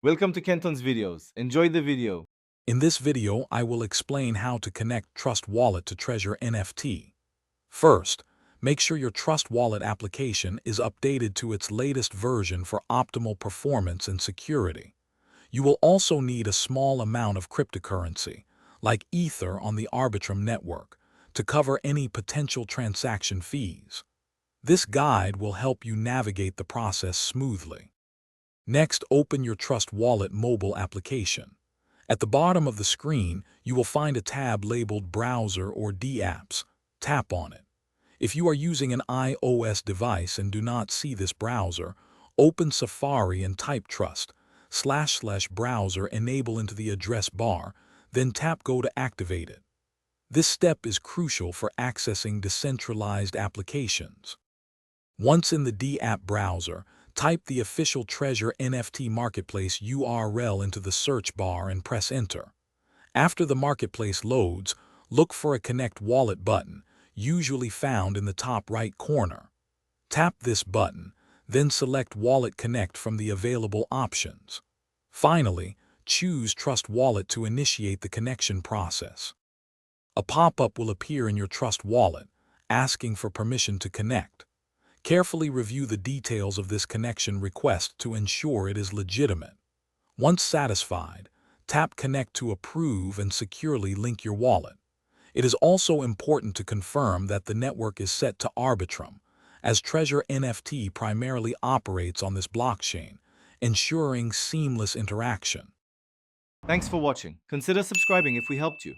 Welcome to Kenton's videos. Enjoy the video. In this video, I will explain how to connect Trust Wallet to Treasure NFT. First, make sure your Trust Wallet application is updated to its latest version for optimal performance and security. You will also need a small amount of cryptocurrency, like Ether on the Arbitrum network, to cover any potential transaction fees. This guide will help you navigate the process smoothly. Next, open your Trust Wallet mobile application. At the bottom of the screen, you will find a tab labeled Browser or D-Apps. Tap on it. If you are using an iOS device and do not see this browser, open Safari and type trust//browser enable into the address bar, then tap Go to activate it. This step is crucial for accessing decentralized applications. Once in the D-App browser, type the official Treasure NFT marketplace URL into the search bar and press Enter. After the marketplace loads, look for a Connect Wallet button, usually found in the top right corner. Tap this button, then select Wallet Connect from the available options. Finally, choose Trust Wallet to initiate the connection process. A pop-up will appear in your Trust Wallet, asking for permission to connect. Carefully review the details of this connection request to ensure it is legitimate. Once satisfied, tap Connect to approve and securely link your wallet. It is also important to confirm that the network is set to Arbitrum, as Treasure NFT primarily operates on this blockchain, ensuring seamless interaction. Thanks for watching. Consider subscribing if we helped you.